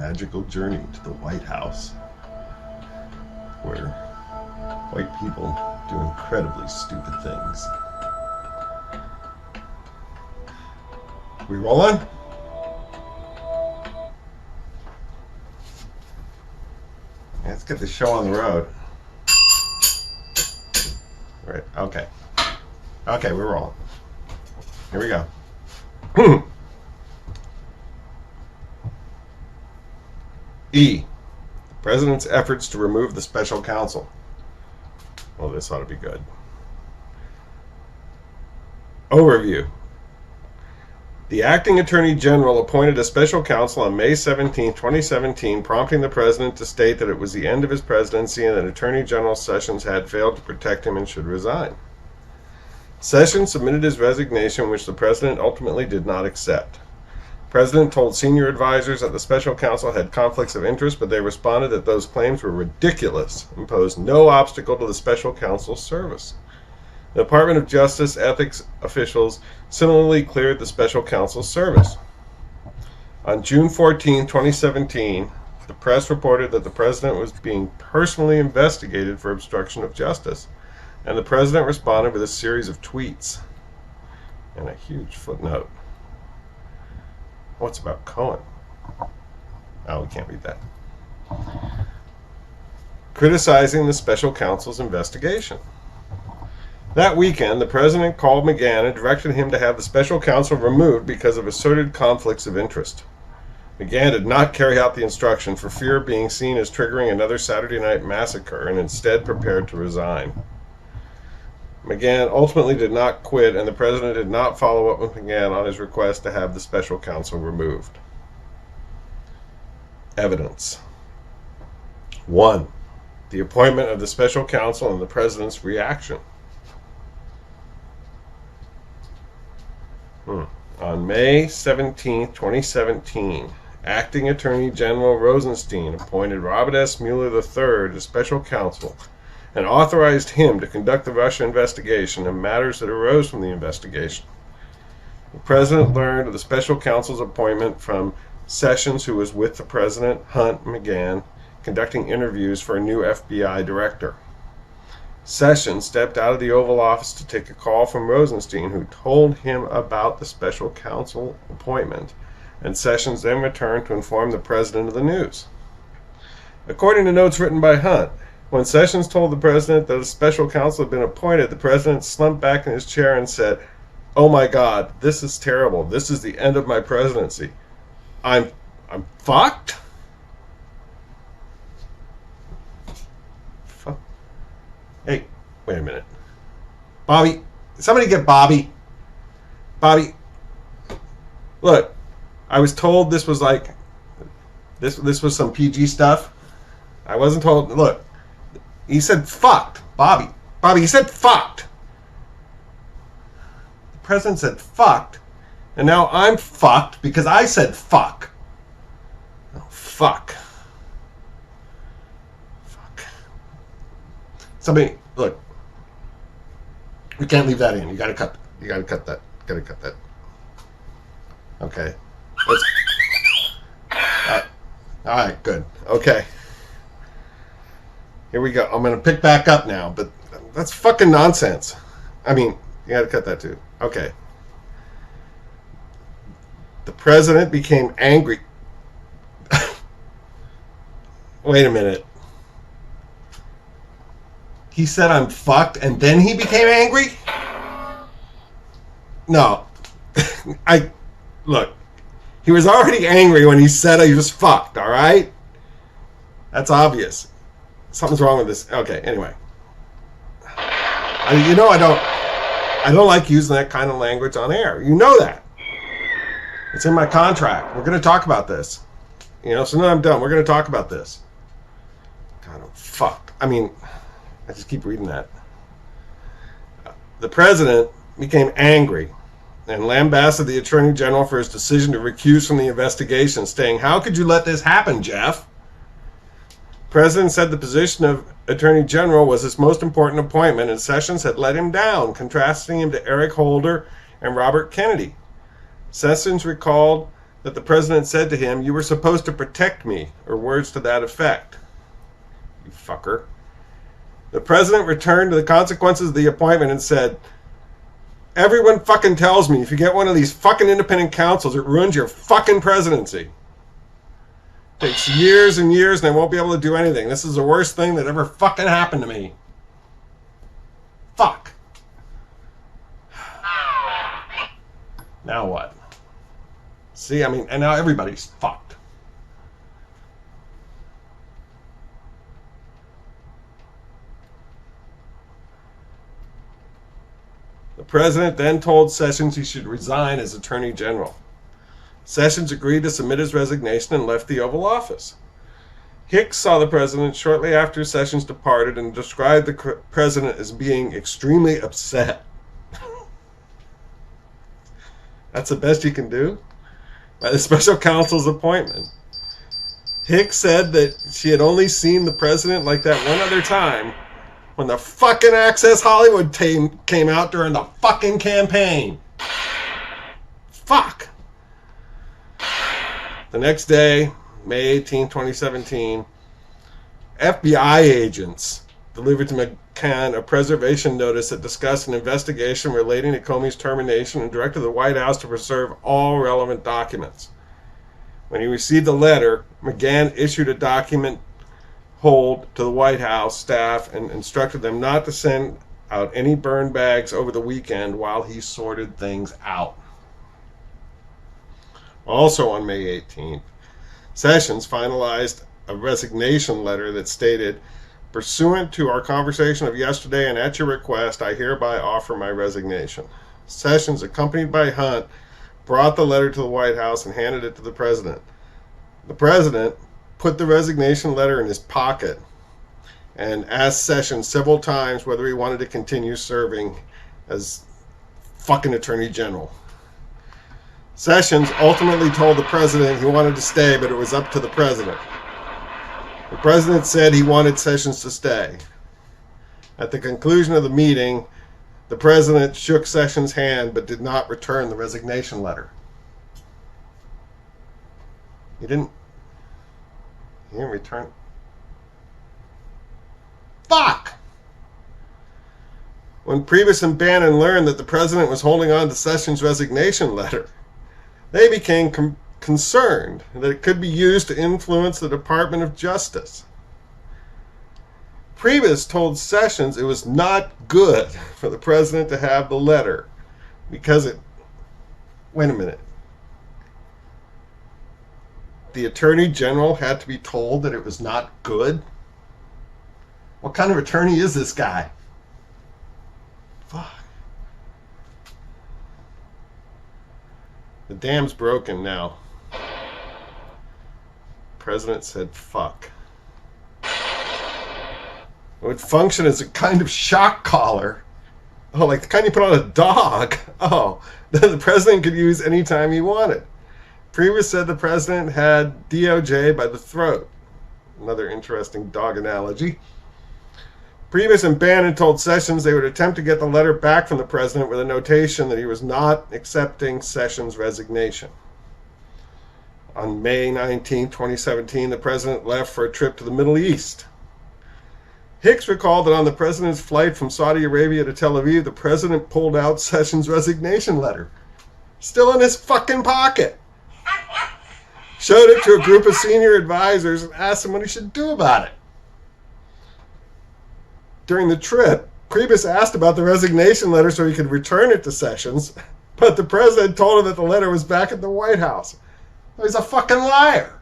magical journey to the White House, where white people do incredibly stupid things. We rolling? Let's get the show on the road. Right, okay. Okay, we're rolling. Here we go. E. The President's efforts to remove the special counsel. Well, this ought to be good. Overview. The acting Attorney General appointed a special counsel on May 17, 2017, prompting the President to state that it was the end of his presidency and that Attorney General Sessions had failed to protect him and should resign. Sessions submitted his resignation, which the President ultimately did not accept. The President told senior advisors that the special counsel had conflicts of interest, but they responded that those claims were ridiculous and posed no obstacle to the special counsel's service. The Department of Justice ethics officials similarly cleared the special counsel's service. On June 14, 2017, the press reported that the President was being personally investigated for obstruction of justice, and the President responded with a series of tweets and a huge footnote. What's about Cohen? Oh, we can't read that. Criticizing the special counsel's investigation. That weekend, the President called McGahn and directed him to have the special counsel removed because of asserted conflicts of interest. McGahn did not carry out the instruction for fear of being seen as triggering another Saturday night massacre and instead prepared to resign. McGahn ultimately did not quit, and the President did not follow up with McGahn on his request to have the special counsel removed. Evidence. 1. The appointment of the special counsel and the President's reaction. On May 17, 2017, Acting Attorney General Rosenstein appointed Robert S. Mueller III as special counsel and authorized him to conduct the Russia investigation and matters that arose from the investigation. The President learned of the special counsel's appointment from Sessions, who was with the President, Hunt, and McGahn, conducting interviews for a new FBI director. Sessions stepped out of the Oval Office to take a call from Rosenstein, who told him about the special counsel appointment, and Sessions then returned to inform the President of the news. According to notes written by Hunt, when Sessions told the President that a special counsel had been appointed, the President slumped back in his chair and said, "Oh my God, this is terrible. This is the end of my presidency. I'm fucked?" Hey, wait a minute. Bobby, somebody get Bobby. Bobby, look, I was told this was like, this was some PG stuff. I wasn't told, look, he said fucked. Bobby, he said fucked. The President said fucked, and now I'm fucked because I said fuck. Oh, fuck. Somebody, look, we can't leave that in. You gotta cut that. Okay. All right, good. Okay. Here we go. I'm gonna pick back up now, but that's fucking nonsense. I mean, you gotta cut that too. Okay. The President became angry. Wait a minute. He said I'm fucked, and then he became angry? No. Look, he was already angry when he said he was fucked, all right? That's obvious. Something's wrong with this. Okay, anyway. I don't like using that kind of language on air. You know that. It's in my contract. We're going to talk about this. So now I'm done. We're going to talk about this. God, I'm fucked. I mean, I just keep reading that. The President became angry and lambasted the Attorney General for his decision to recuse from the investigation, saying, "How could you let this happen, Jeff?" The President said the position of Attorney General was his most important appointment, and Sessions had let him down, contrasting him to Eric Holder and Robert Kennedy. Sessions recalled that the president said to him, "You were supposed to protect me," or words to that effect. You fucker. The president returned to the consequences of the appointment and said, "Everyone fucking tells me if you get one of these fucking independent counsels, it ruins your fucking presidency. It takes years and years and I won't be able to do anything. This is the worst thing that ever fucking happened to me." Fuck. Now what? See, I mean, and now everybody's fucked. The president then told Sessions he should resign as Attorney General. Sessions agreed to submit his resignation and left the Oval Office. Hicks saw the president shortly after Sessions departed and described the president as being extremely upset. That's the best you can do? By the special counsel's appointment. Hicks said that she had only seen the president like that one other time, when the fucking Access Hollywood team came out during the fucking campaign. Fuck. The next day, May 18, 2017, FBI agents delivered to McCann a preservation notice that discussed an investigation relating to Comey's termination and directed the White House to preserve all relevant documents. When he received the letter, McGahn issued a document hold to the White House staff and instructed them not to send out any burn bags over the weekend while he sorted things out. Also on May 18th, Sessions finalized a resignation letter that stated, "Pursuant to our conversation of yesterday and at your request, I hereby offer my resignation." Sessions, accompanied by Hunt, brought the letter to the White House and handed it to the president. The president put the resignation letter in his pocket and asked Sessions several times whether he wanted to continue serving as fucking Attorney General. Sessions ultimately told the president he wanted to stay, but it was up to the president. The president said he wanted Sessions to stay. At the conclusion of the meeting, the president shook Sessions' hand but did not return the resignation letter. He didn't return. Fuck! When Priebus and Bannon learned that the president was holding on to Sessions' resignation letter, they became concerned that it could be used to influence the Department of Justice. Priebus told Sessions it was not good for the president to have the letter because it... Wait a minute. The Attorney General had to be told that it was not good? What kind of attorney is this guy? Fuck. The dam's broken now. President said fuck. It would function as a kind of shock collar. Oh, like the kind you put on a dog. Oh, that the president could use anytime he wanted. Priebus said the president had DOJ by the throat. Another interesting dog analogy. Priebus and Bannon told Sessions they would attempt to get the letter back from the president with a notation that he was not accepting Sessions' resignation. On May 19, 2017, the president left for a trip to the Middle East. Hicks recalled that on the president's flight from Saudi Arabia to Tel Aviv, the president pulled out Sessions' resignation letter. Still in his fucking pocket. Showed it to a group of senior advisors and asked them what he should do about it. During the trip, Priebus asked about the resignation letter so he could return it to Sessions, but the president told him that the letter was back at the White House. He's a fucking liar.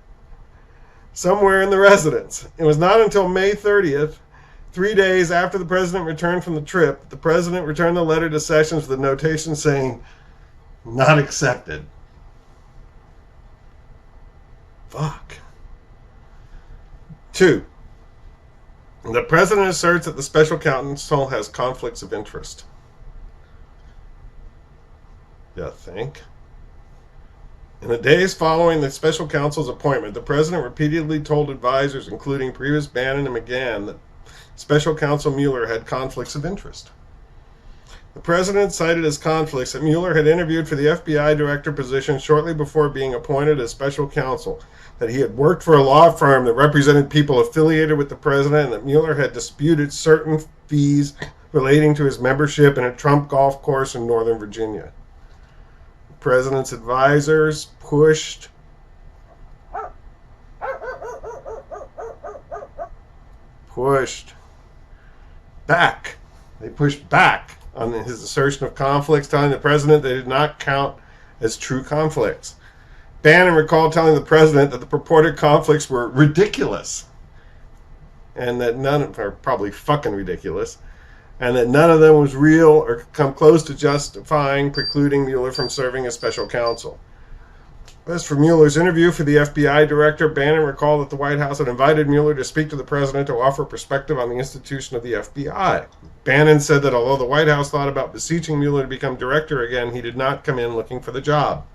Somewhere in the residence. It was not until May 30th, 3 days after the president returned from the trip, the president returned the letter to Sessions with a notation saying, "Not accepted." Fuck. 2. The president asserts that the special counsel has conflicts of interest. You think? In the days following the special counsel's appointment, the president repeatedly told advisors, including Priebus, Bannon, and McGahn, that special counsel Mueller had conflicts of interest. The president cited as conflicts that Mueller had interviewed for the FBI director position shortly before being appointed as special counsel, that he had worked for a law firm that represented people affiliated with the president, and that Mueller had disputed certain fees relating to his membership in a Trump golf course in Northern Virginia. The president's advisors pushed back. They pushed back on his assertion of conflicts, telling the president they did not count as true conflicts. Bannon recalled telling the president that the purported conflicts were ridiculous, and that none of them are probably fucking ridiculous, and that none of them was real or could come close to justifying precluding Mueller from serving as special counsel. As for Mueller's interview for the FBI director, Bannon recalled that the White House had invited Mueller to speak to the president to offer perspective on the institution of the FBI. Bannon said that although the White House thought about beseeching Mueller to become director again, he did not come in looking for the job.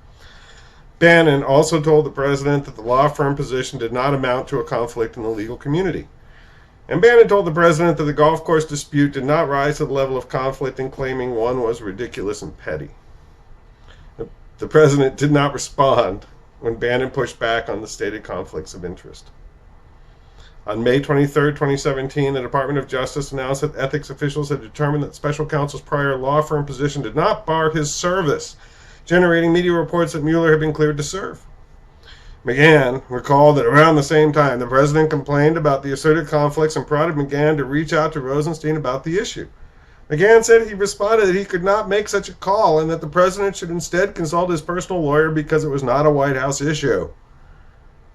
Bannon also told the president that the law firm position did not amount to a conflict in the legal community. And Bannon told the president that the golf course dispute did not rise to the level of conflict in claiming one was ridiculous and petty. The president did not respond when Bannon pushed back on the stated conflicts of interest. On May 23, 2017, the Department of Justice announced that ethics officials had determined that special counsel's prior law firm position did not bar his service, generating media reports that Mueller had been cleared to serve. McGahn recalled that around the same time, the president complained about the asserted conflicts and prodded McGahn to reach out to Rosenstein about the issue. McGahn said he responded that he could not make such a call and that the president should instead consult his personal lawyer because it was not a White House issue.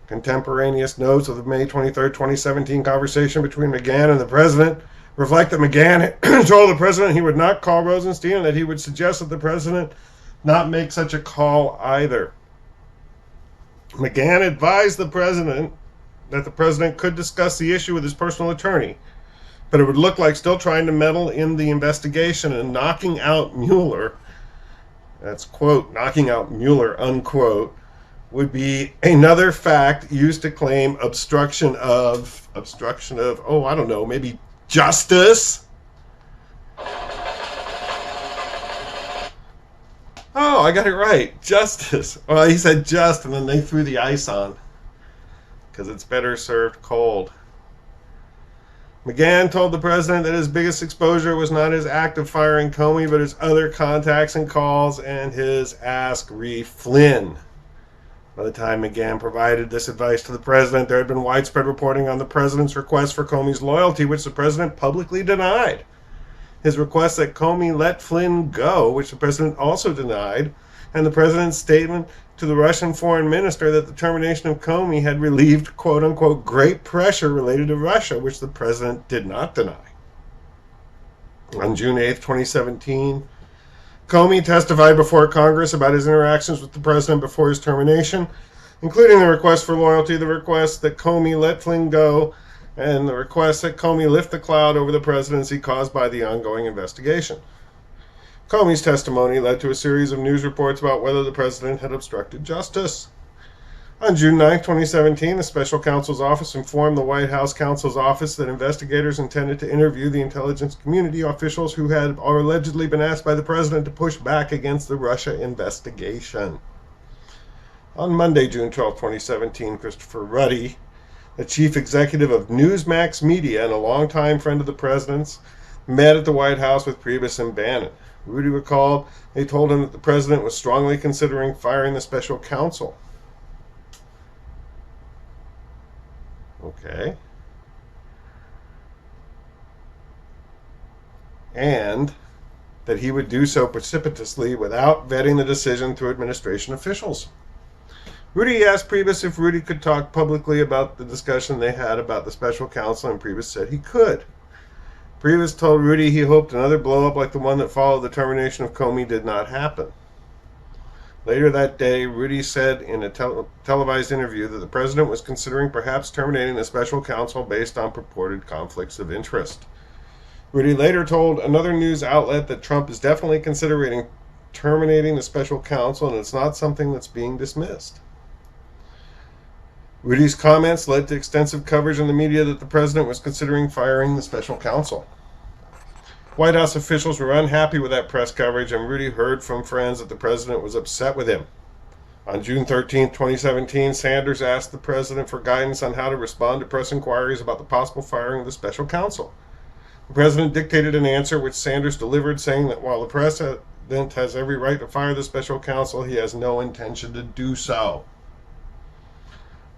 Contemporaneous notes of the May 23, 2017 conversation between McGahn and the president reflect that McGahn told the president he would not call Rosenstein and that he would suggest that the president not make such a call either. McGahn advised the president that the president could discuss the issue with his personal attorney, but it would look like still trying to meddle in the investigation and knocking out Mueller, that's quote, knocking out Mueller, unquote, would be another fact used to claim obstruction of, oh, I don't know, maybe justice? Oh, I got it right. Justice. Well, he said just, and then they threw the ice on because it's better served cold. McGahn told the president that his biggest exposure was not his act of firing Comey, but his other contacts and calls and his Ask Re Flynn. By the time McGahn provided this advice to the president, there had been widespread reporting on the president's request for Comey's loyalty, which the president publicly denied. His request that Comey let Flynn go, which the president also denied, and the president's statement to the Russian foreign minister that the termination of Comey had relieved, quote-unquote, great pressure related to Russia, which the president did not deny. On June 8, 2017, Comey testified before Congress about his interactions with the president before his termination, including the request for loyalty, the request that Comey let Flynn go, and the request that Comey lift the cloud over the presidency caused by the ongoing investigation. Comey's testimony led to a series of news reports about whether the president had obstructed justice. On June 9, 2017, the special counsel's office informed the White House counsel's office that investigators intended to interview the intelligence community officials who had allegedly been asked by the president to push back against the Russia investigation. On Monday, June 12, 2017, Christopher Ruddy, the chief executive of Newsmax Media and a longtime friend of the president's, met at the White House with Priebus and Bannon. Rudy recalled they told him that the president was strongly considering firing the special counsel. Okay. And that he would do so precipitously without vetting the decision through administration officials. Rudy asked Priebus if Rudy could talk publicly about the discussion they had about the special counsel, and Priebus said he could. Priebus told Rudy he hoped another blow-up like the one that followed the termination of Comey did not happen. Later that day, Rudy said in a televised interview that the president was considering perhaps terminating the special counsel based on purported conflicts of interest. Rudy later told another news outlet that Trump is definitely considering terminating the special counsel, and it's not something that's being dismissed. Rudy's comments led to extensive coverage in the media that the president was considering firing the special counsel. White House officials were unhappy with that press coverage, and Rudy heard from friends that the president was upset with him. On June 13, 2017, Sanders asked the president for guidance on how to respond to press inquiries about the possible firing of the special counsel. The president dictated an answer which Sanders delivered, saying that while the president has every right to fire the special counsel, he has no intention to do so.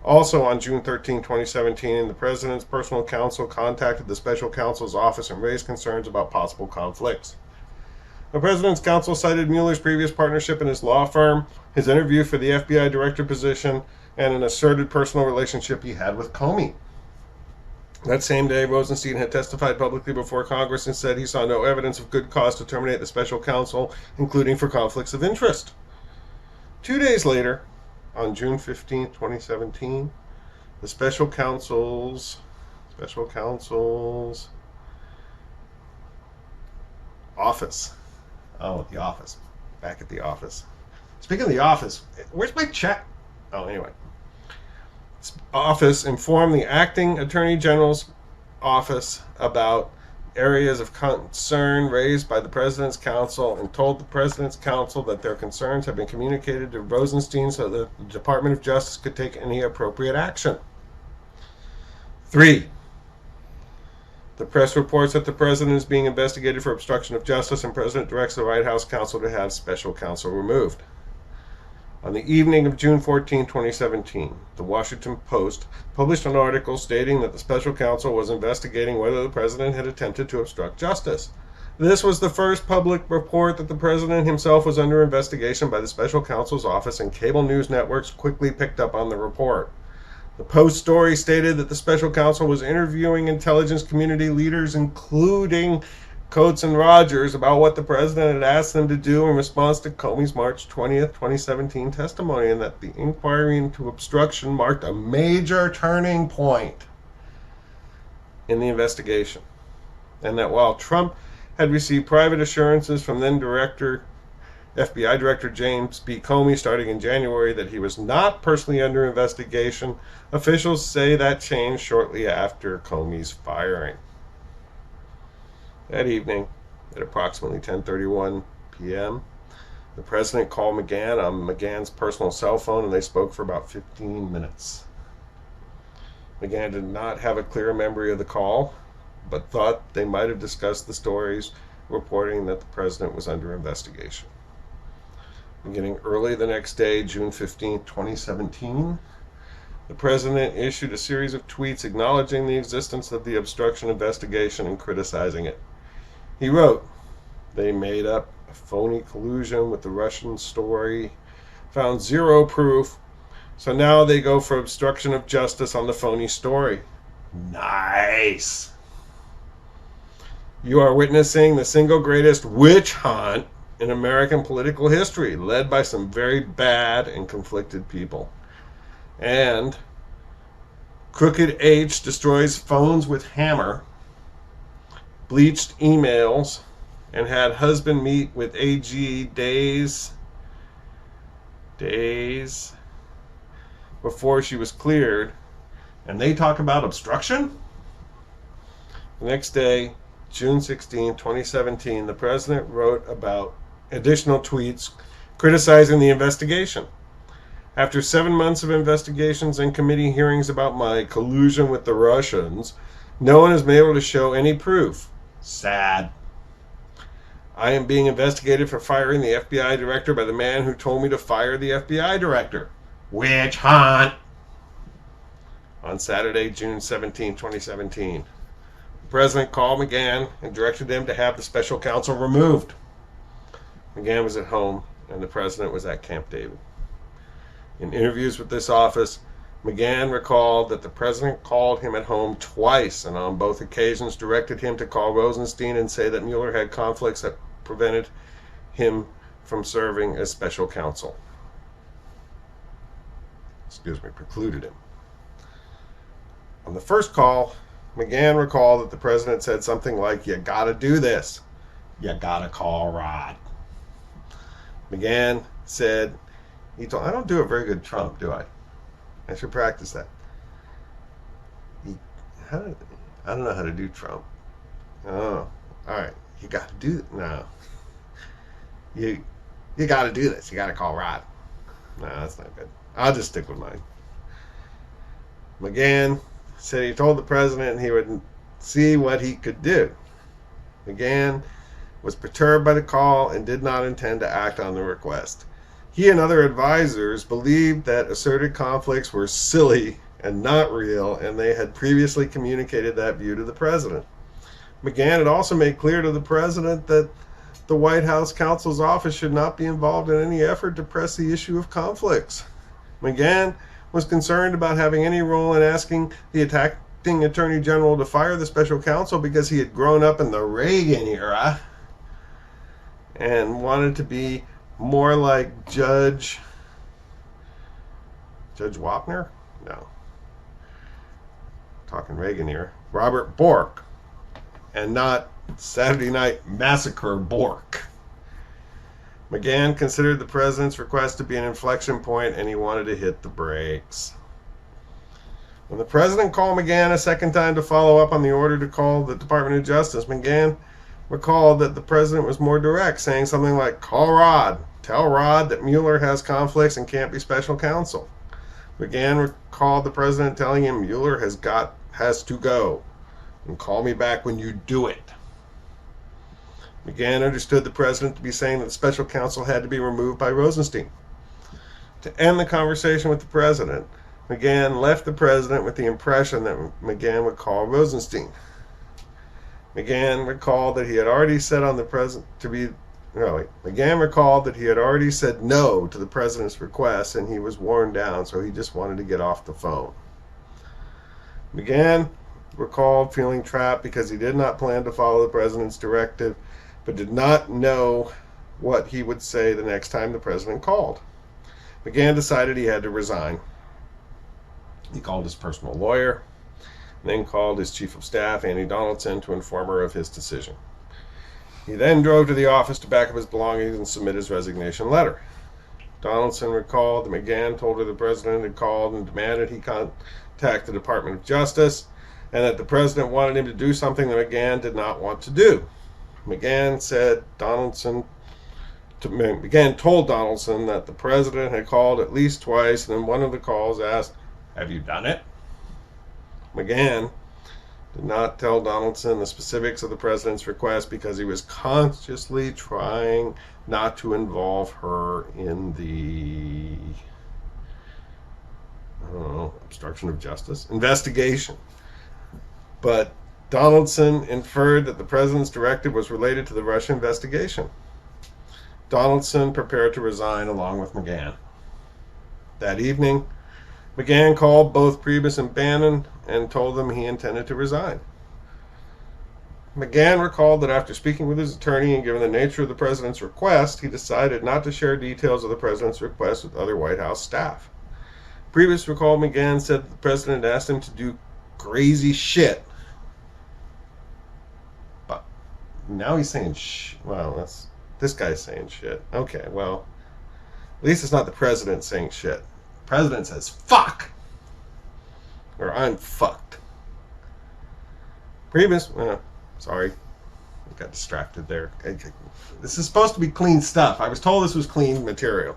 Also on June 13, 2017, the president's personal counsel contacted the special counsel's office and raised concerns about possible conflicts. The president's counsel cited Mueller's previous partnership in his law firm, his interview for the FBI director position, and an asserted personal relationship he had with Comey. That same day, Rosenstein had testified publicly before Congress and said he saw no evidence of good cause to terminate the special counsel, including for conflicts of interest. 2 days later, on June 15, 2017, the special counsel's office. Oh, the office. Back at the office. Speaking of the office, where's my check? Oh, anyway. Office informed the acting attorney general's office about areas of concern raised by the president's counsel and told the president's counsel that their concerns have been communicated to Rosenstein so that the Department of Justice could take any appropriate action. 3. The press reports that the president is being investigated for obstruction of justice, and President directs the White House counsel to have special counsel removed. On the evening of June 14, 2017, the Washington Post published an article stating that the special counsel was investigating whether the president had attempted to obstruct justice. This was the first public report that the president himself was under investigation by the special counsel's office, and cable news networks quickly picked up on the report. The Post story stated that the special counsel was interviewing intelligence community leaders, including Coates and Rogers, about what the president had asked them to do in response to Comey's March 20th, 2017 testimony, and that the inquiry into obstruction marked a major turning point in the investigation. And that while Trump had received private assurances from then FBI Director James B. Comey starting in January that he was not personally under investigation, officials say that changed shortly after Comey's firing. That evening, at approximately 10:31 p.m., the president called McGahn on McGahn's personal cell phone, and they spoke for about 15 minutes. McGahn did not have a clear memory of the call, but thought they might have discussed the stories reporting that the president was under investigation. Beginning early the next day, June 15, 2017, the president issued a series of tweets acknowledging the existence of the obstruction investigation and criticizing it. He wrote, "They made up a phony collusion with the Russian story, found zero proof, so now they go for obstruction of justice on the phony story. Nice! You are witnessing the single greatest witch hunt in American political history, led by some very bad and conflicted people. And Crooked H destroys phones with hammer, bleached emails, and had husband meet with AG days before she was cleared. And they talk about obstruction?" The next day, June 16, 2017, the president wrote about additional tweets criticizing the investigation. "After 7 months of investigations and committee hearings about my collusion with the Russians, no one has been able to show any proof. Sad. I am being investigated for firing the FBI director by the man who told me to fire the FBI director. Witch hunt." On Saturday, June 17, 2017, the president called McGahn and directed him to have the special counsel removed. McGahn was at home, and the president was at Camp David. In interviews with this office, McGahn recalled that the president called him at home twice, and on both occasions directed him to call Rosenstein and say that Mueller had conflicts that prevented him from serving as special counsel. Precluded him. On the first call, McGahn recalled that the president said something like, "You gotta do this. You gotta call Rod." McGahn said, I don't do a very good Trump, do I? I should practice that. I don't know how to do Trump. Oh, all right. You got to do it. No. You got to do this. You got to call Rod. No, that's not good. I'll just stick with mine. McGahn said he told the president he would see what he could do. McGahn was perturbed by the call and did not intend to act on the request. He and other advisors believed that asserted conflicts were silly and not real, and they had previously communicated that view to the president. McGahn had also made clear to the president that the White House counsel's office should not be involved in any effort to press the issue of conflicts. McGahn was concerned about having any role in asking the acting attorney general to fire the special counsel because he had grown up in the Reagan era and wanted to be more like Judge Wapner? No. Talking Reagan here. Robert Bork. And not Saturday Night Massacre Bork. McGahn considered the president's request to be an inflection point, and he wanted to hit the brakes. When the president called McGahn a second time to follow up on the order to call the Department of Justice, McGahn recalled that the president was more direct, saying something like, "Call Rod. Tell Rod that Mueller has conflicts and can't be special counsel." McGahn recalled the president telling him Mueller has to go, and call me back when you do it. McGahn understood the president to be saying that the special counsel had to be removed by Rosenstein. To end the conversation with the president, McGahn left the president with the impression that McGahn would call Rosenstein. McGahn recalled that he had already said no to the president's request, and he was worn down, so he just wanted to get off the phone. McGahn recalled feeling trapped because he did not plan to follow the president's directive, but did not know what he would say the next time the president called. McGahn decided he had to resign. He called his personal lawyer, and then called his chief of staff, Annie Donaldson, to inform her of his decision. He then drove to the office to pack up his belongings and submit his resignation letter. Donaldson recalled that McGahn told her the president had called and demanded he contact the Department of Justice, and that the president wanted him to do something that McGahn did not want to do. McGahn told Donaldson that the president had called at least twice, and in one of the calls asked, "Have you done it?" McGahn did not tell Donaldson the specifics of the president's request because he was consciously trying not to involve her in the obstruction of justice investigation. But Donaldson inferred that the president's directive was related to the Russia investigation. Donaldson prepared to resign along with McGahn. That evening, McGahn called both Priebus and Bannon and told them he intended to resign. McGahn recalled that after speaking with his attorney and given the nature of the president's request, he decided not to share details of the president's request with other White House staff. Priebus recalled McGahn said that the president asked him to do crazy shit. But now he's saying this guy's saying shit. Okay, well, at least it's not the president saying shit. The president says fuck, or I'm fucked. Priebus, sorry, I got distracted there. This is supposed to be clean stuff. I was told this was clean material.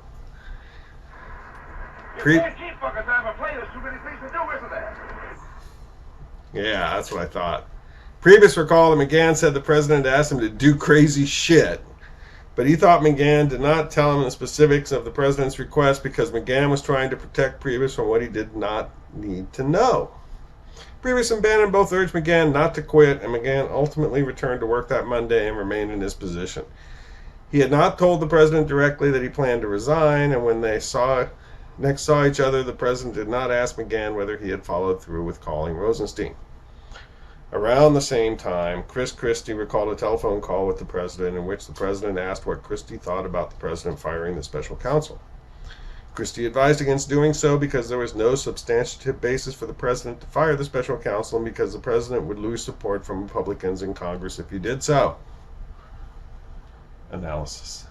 Yeah, that's what I thought. Priebus recalled that McGahn said the president asked him to do crazy shit, but he thought McGahn did not tell him the specifics of the president's request because McGahn was trying to protect Priebus from what he did not need to know. Priebus and Bannon both urged McGahn not to quit, and McGahn ultimately returned to work that Monday and remained in his position. He had not told the president directly that he planned to resign, and when they next saw each other, the president did not ask McGahn whether he had followed through with calling Rosenstein. Around the same time, Chris Christie recalled a telephone call with the president in which the president asked what Christie thought about the president firing the special counsel. Christie advised against doing so because there was no substantive basis for the president to fire the special counsel and because the president would lose support from Republicans in Congress if he did so. Analysis.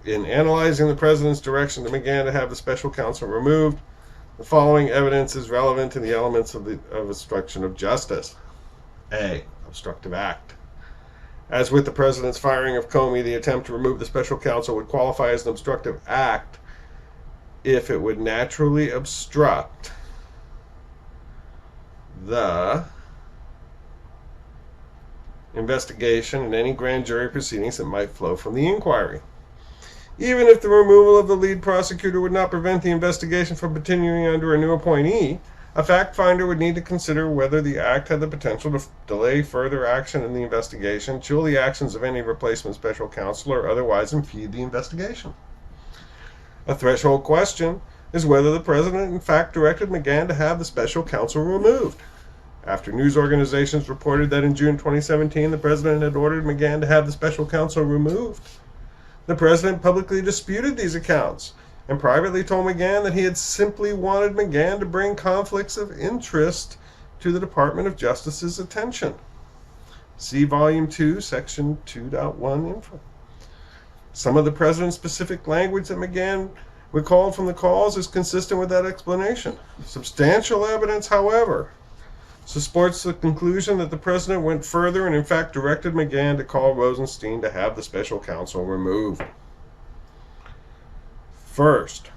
In analyzing the president's direction to McGahn to have the special counsel removed, the following evidence is relevant to the elements of obstruction of justice. A. obstructive act. As with the president's firing of Comey, the attempt to remove the special counsel would qualify as an obstructive act if it would naturally obstruct the investigation and any grand jury proceedings that might flow from the inquiry. Even if the removal of the lead prosecutor would not prevent the investigation from continuing under a new appointee, a fact finder would need to consider whether the act had the potential to delay further action in the investigation, chill the actions of any replacement special counsel, or otherwise impede the investigation. A threshold question is whether the president in fact directed McGahn to have the special counsel removed. After news organizations reported that in June 2017 the president had ordered McGahn to have the special counsel removed, the president publicly disputed these accounts and privately told McGahn that he had simply wanted McGahn to bring conflicts of interest to the Department of Justice's attention. See Volume 2, Section 2.1 info. Some of the president's specific language that McGahn recalled from the calls is consistent with that explanation. Substantial evidence, however, supports the conclusion that the president went further and in fact directed McGahn to call Rosenstein to have the special counsel removed. First,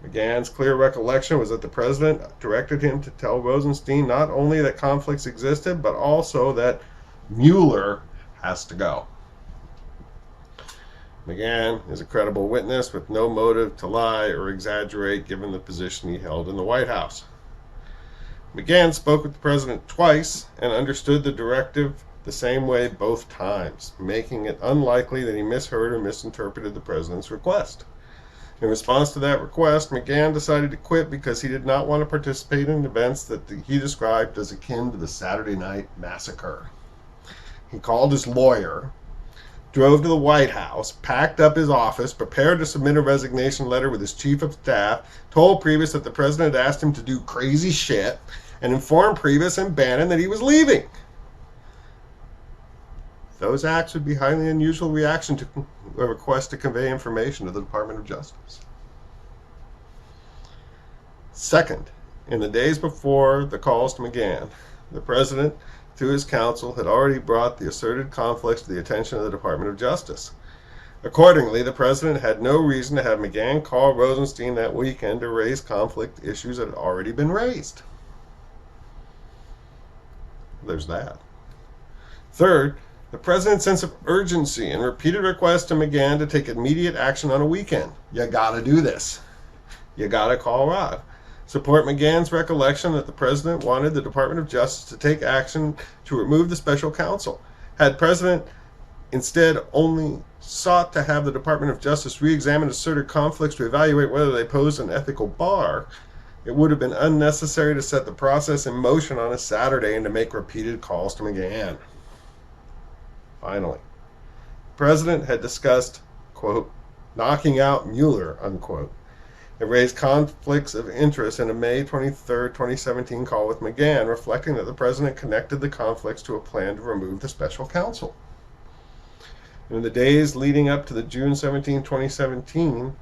McGahn's clear recollection was that the president directed him to tell Rosenstein not only that conflicts existed, but also that Mueller has to go. McGahn is a credible witness with no motive to lie or exaggerate given the position he held in the White House. McGahn spoke with the president twice and understood the directive the same way both times, making it unlikely that he misheard or misinterpreted the president's request. In response to that request, McGahn decided to quit because he did not want to participate in events that he described as akin to the Saturday Night Massacre. He called his lawyer, drove to the White House, packed up his office, prepared to submit a resignation letter with his chief of staff, told Priebus that the president had asked him to do crazy shit, and informed Priebus and Bannon that he was leaving. Those acts would be a highly unusual reaction to a request to convey information to the Department of Justice. Second, in the days before the calls to McGahn, the president, through his counsel, had already brought the asserted conflicts to the attention of the Department of Justice. Accordingly, the president had no reason to have McGahn call Rosenstein that weekend to raise conflict issues that had already been raised. There's that. Third, the president's sense of urgency and repeated requests to McGahn to take immediate action on a weekend. You gotta do this. You gotta call Rod. Support McGahn's recollection that the president wanted the Department of Justice to take action to remove the special counsel. Had President instead only sought to have the Department of Justice re-examine asserted conflicts to evaluate whether they posed an ethical bar, it would have been unnecessary to set the process in motion on a Saturday and to make repeated calls to McGahn. Finally, the president had discussed, quote, knocking out Mueller, unquote. It raised conflicts of interest in a May 23, 2017 call with McGahn, reflecting that the president connected the conflicts to a plan to remove the special counsel. In the days leading up to the June 17, 2017,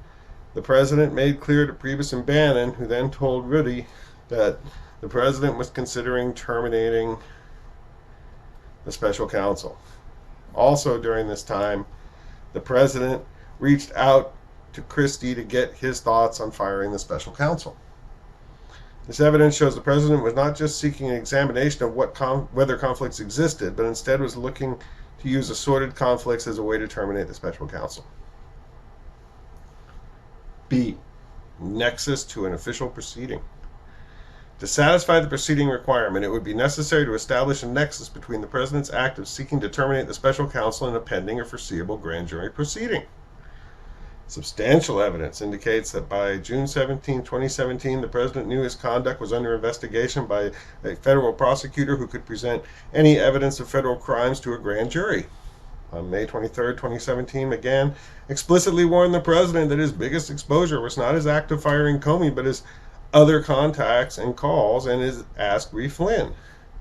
the president made clear to Priebus and Bannon, who then told Rudy that the president was considering terminating the special counsel. Also during this time, the president reached out to Christie to get his thoughts on firing the special counsel. This evidence shows the president was not just seeking an examination of whether conflicts existed, but instead was looking to use assorted conflicts as a way to terminate the special counsel. B. Nexus to an official proceeding. To satisfy the proceeding requirement, it would be necessary to establish a nexus between the president's act of seeking to terminate the special counsel and a pending or foreseeable grand jury proceeding. Substantial evidence indicates that by June 17, 2017, the president knew his conduct was under investigation by a federal prosecutor who could present any evidence of federal crimes to a grand jury. On May 23, 2017, McGahn explicitly warned the president that his biggest exposure was not his act of firing Comey, but his other contacts and calls and his ask re Flynn.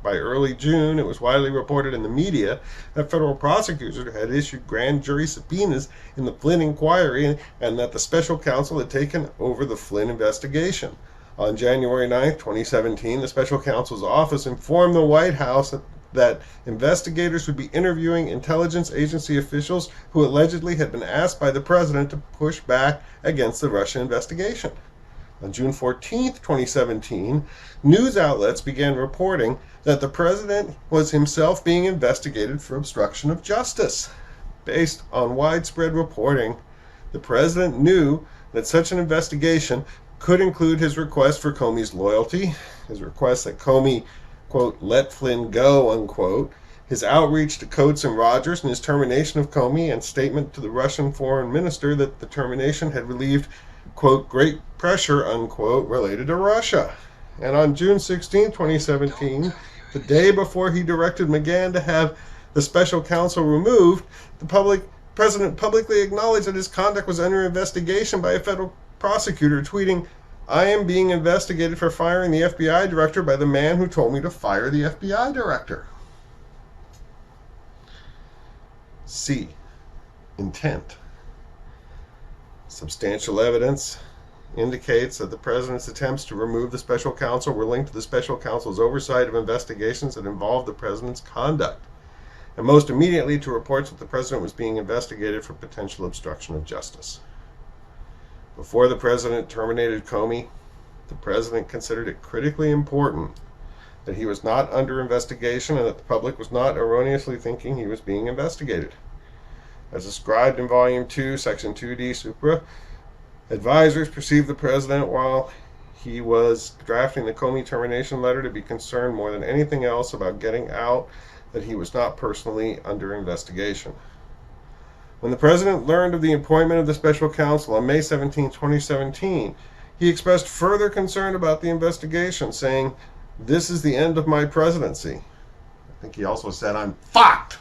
By early June, it was widely reported in the media that federal prosecutors had issued grand jury subpoenas in the Flynn inquiry and that the special counsel had taken over the Flynn investigation. On January 9, 2017, the special counsel's office informed the White House that investigators would be interviewing intelligence agency officials who allegedly had been asked by the president to push back against the Russia investigation. On June 14, 2017, news outlets began reporting that the president was himself being investigated for obstruction of justice. Based on widespread reporting, the president knew that such an investigation could include his request for Comey's loyalty, his request that Comey, quote, let Flynn go, unquote, his outreach to Coates and Rogers, and his termination of Comey, and statement to the Russian foreign minister that the termination had relieved, quote, great pressure, unquote, related to Russia. And on June 16, 2017, the day before he directed McGahn to have the special counsel removed, the president publicly acknowledged that his conduct was under investigation by a federal prosecutor, tweeting, I am being investigated for firing the FBI director by the man who told me to fire the FBI director. C. Intent. Substantial evidence indicates that the president's attempts to remove the special counsel were linked to the special counsel's oversight of investigations that involved the president's conduct, and most immediately to reports that the president was being investigated for potential obstruction of justice. Before the president terminated Comey, the president considered it critically important that he was not under investigation and that the public was not erroneously thinking he was being investigated. As described in Volume 2, Section 2D Supra, advisors perceived the president while he was drafting the Comey termination letter to be concerned more than anything else about getting out that he was not personally under investigation. When the president learned of the appointment of the special counsel on May 17, 2017, he expressed further concern about the investigation, saying, this is the end of my presidency. I think he also said, I'm fucked!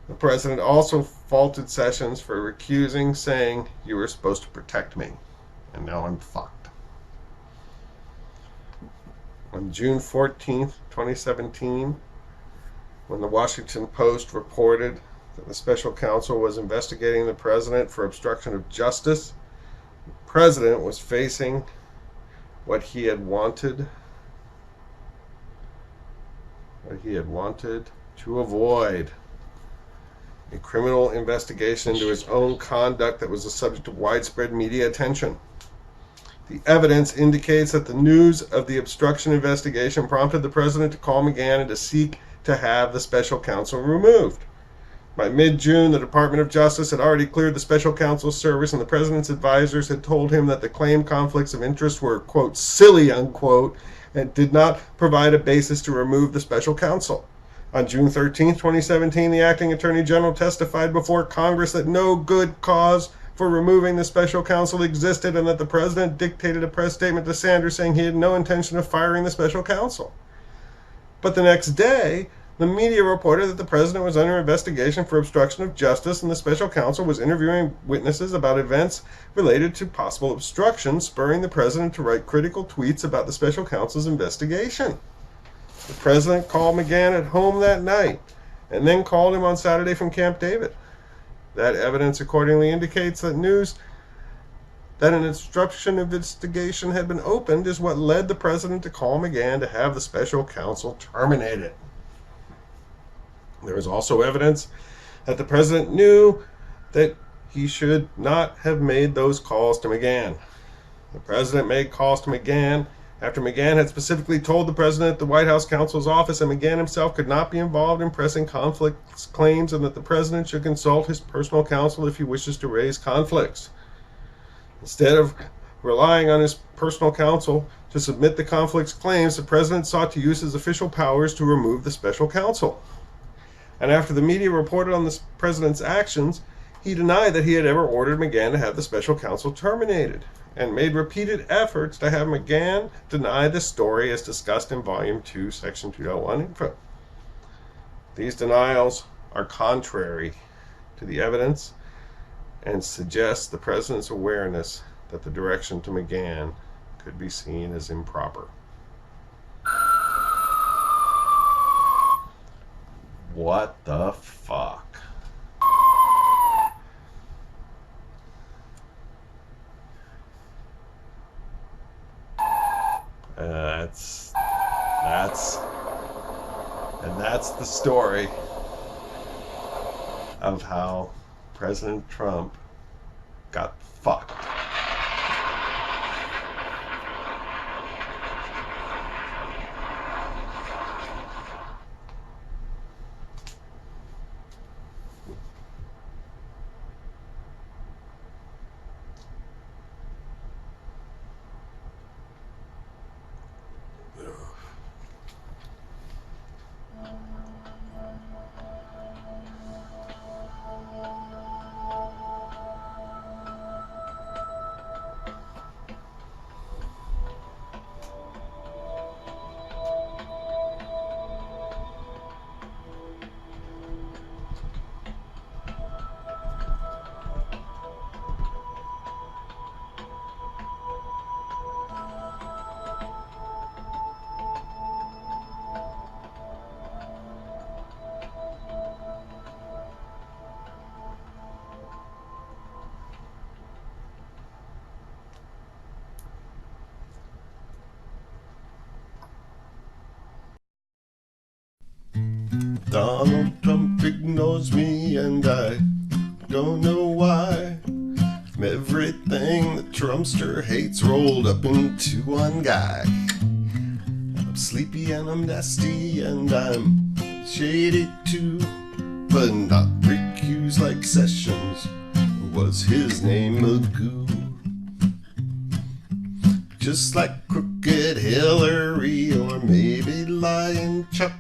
The president also faulted Sessions for recusing, saying, you were supposed to protect me, and now I'm fucked. On June 14, 2017, when the Washington Post reported that the special counsel was investigating the president for obstruction of justice, the president was facing what he had wanted to avoid: a criminal investigation into his own conduct that was the subject of widespread media attention. The evidence indicates that the news of the obstruction investigation prompted the president to call McGahn and to seek to have the special counsel removed. By mid-June, the Department of Justice had already cleared the special counsel's service, and the president's advisors had told him that the claimed conflicts of interest were, quote, silly, unquote, and did not provide a basis to remove the special counsel. On June 13, 2017, the acting attorney general testified before Congress that no good cause for removing the special counsel existed, and that the president dictated a press statement to Sanders saying he had no intention of firing the special counsel. But the next day, the media reported that the president was under investigation for obstruction of justice, and the special counsel was interviewing witnesses about events related to possible obstruction, spurring the president to write critical tweets about the special counsel's investigation. The president called McGahn at home that night, and then called him on Saturday from Camp David. That evidence accordingly indicates that news that an obstruction investigation had been opened is what led the president to call McGahn to have the special counsel terminated. There is also evidence that the president knew that he should not have made those calls to McGahn. The president made calls to McGahn after McGahn had specifically told the president at the White House counsel's office that McGahn himself could not be involved in pressing conflicts claims, and that the president should consult his personal counsel if he wishes to raise conflicts. Instead of relying on his personal counsel to submit the conflicts claims, the president sought to use his official powers to remove the special counsel. And after the media reported on the president's actions, he denied that he had ever ordered McGahn to have the special counsel terminated, and made repeated efforts to have McGahn deny the story as discussed in Volume 2, Section 2.1 info. These denials are contrary to the evidence and suggest the president's awareness that the direction to McGahn could be seen as improper. What the fuck? That's And that's the story of how President Trump got fucked. Donald Trump ignores me and I don't know why. From everything that Trumpster hates rolled up into one guy. I'm sleepy and I'm nasty and I'm shady too, but not recused like Sessions. Was his name Magoo? Just like crooked Hillary or maybe lying Chuck.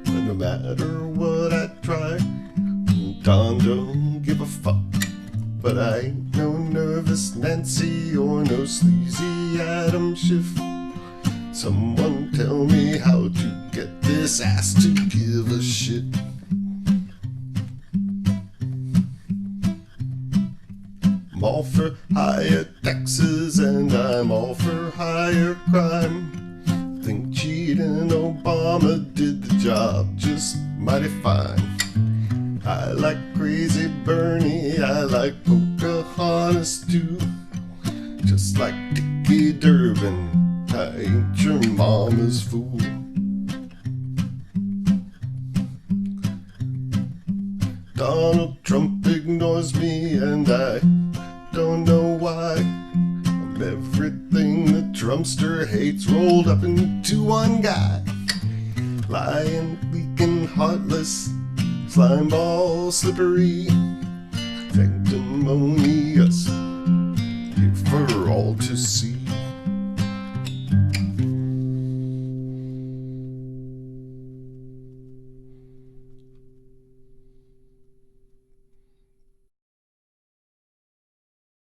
No matter what I try, Don don't give a fuck. But I ain't no nervous Nancy or no sleazy Adam Schiff. Someone tell me how to get this ass to give a shit. I'm all for higher taxes and I'm all for higher crime. Think cheating Obama did the job just mighty fine. I like crazy Bernie, I like Pocahontas too. Just like Dickie Durbin, I ain't your mama's fool. Donald Trump ignores me and I don't know why. Everything the Trumpster hates rolled up into one guy. Lying, weak and heartless, slimeball slippery, sanctimonious, here for all to see.